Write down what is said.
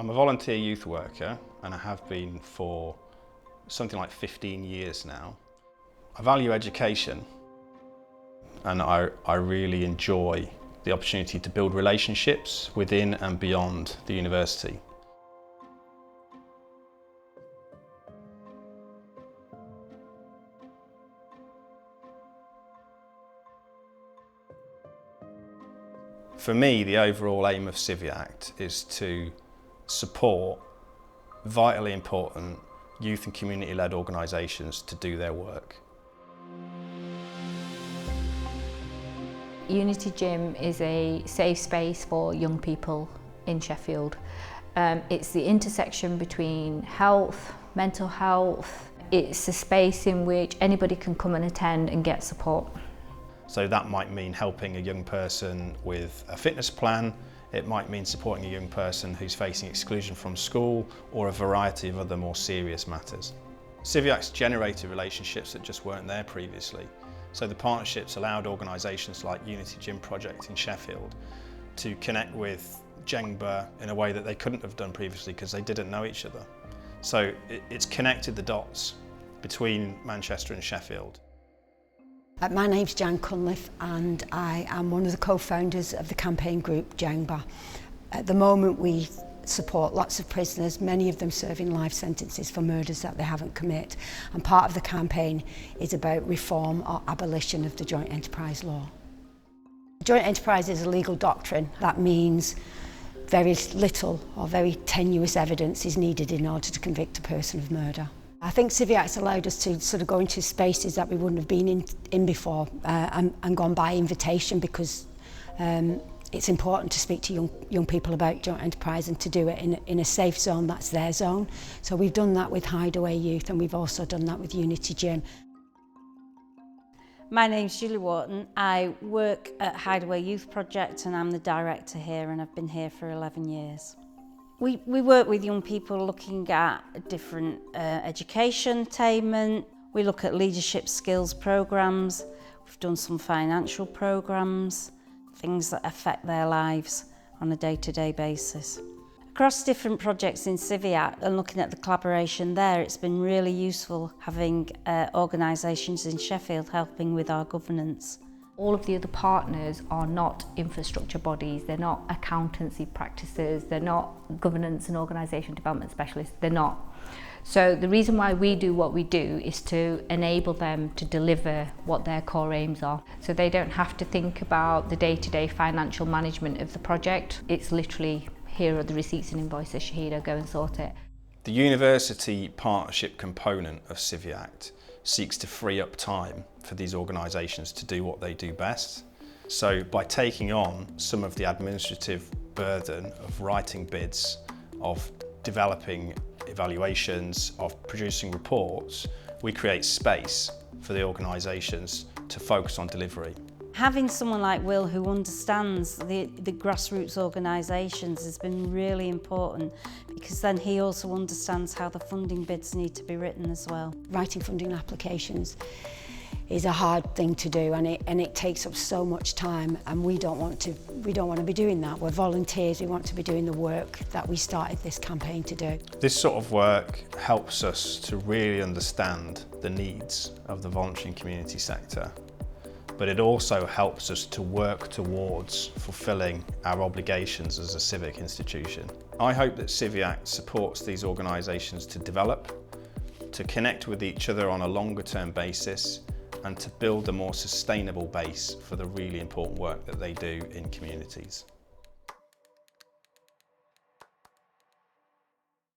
I'm a volunteer youth worker and I have been for something like 15 years now. I value education and I really enjoy the opportunity to build relationships within and beyond the university. For me, the overall aim of CiviAct is to support vitally important youth and community-led organisations to do their work. Unity Gym is a safe space for young people in Sheffield. It's the intersection between health, mental health. It's a space in which anybody can come and attend and get support. So that might mean helping a young person with a fitness plan. It might mean supporting a young person who's facing exclusion from school or a variety of other more serious matters. CiviAct's generated relationships that just weren't there previously. So the partnerships allowed organisations like Unity Gym Project in Sheffield to connect with Jengba in a way that they couldn't have done previously because they didn't know each other. So it's connected the dots between Manchester and Sheffield. My name's Jan Cunliffe and I am one of the co-founders of the campaign group Jengba. At the moment we support lots of prisoners, many of them serving life sentences for murders that they haven't committed, and part of the campaign is about reform or abolition of the joint enterprise law. Joint enterprise is a legal doctrine. That means very little or very tenuous evidence is needed in order to convict a person of murder. I think CiviAct's allowed us to sort of go into spaces that we wouldn't have been in before and gone by invitation, because it's important to speak to young people about joint enterprise and to do it in a safe zone that's their zone. So we've done that with Hideaway Youth and we've also done that with Unity Gym. My name's Julie Wharton. I work at Hideaway Youth Project and I'm the director here, and I've been here for 11 years. We work with young people looking at different education attainment. We look at leadership skills programmes. We've done some financial programmes, things that affect their lives on a day-to-day basis. Across different projects in CiviAct and looking at the collaboration there, it's been really useful having organisations in Sheffield helping with our governance. All of the other partners are not infrastructure bodies, they're not accountancy practices, they're not governance and organisation development specialists, they're not. So the reason why we do what we do is to enable them to deliver what their core aims are. So they don't have to think about the day-to-day financial management of the project. It's literally, here are the receipts and invoices, Shahida, go and sort it. The university partnership component of CiviAct seeks to free up time for these organisations to do what they do best. So by taking on some of the administrative burden of writing bids, of developing evaluations, of producing reports, we create space for the organisations to focus on delivery. Having someone like Will who understands the grassroots organisations has been really important, because then he also understands how the funding bids need to be written as well. Writing funding applications is a hard thing to do, and it takes up so much time, and we don't want to be doing that. We're volunteers, we want to be doing the work that we started this campaign to do. This sort of work helps us to really understand the needs of the voluntary and community sector, but it also helps us to work towards fulfilling our obligations as a civic institution. I hope that CiviAct supports these organisations to develop, to connect with each other on a longer term basis, and to build a more sustainable base for the really important work that they do in communities.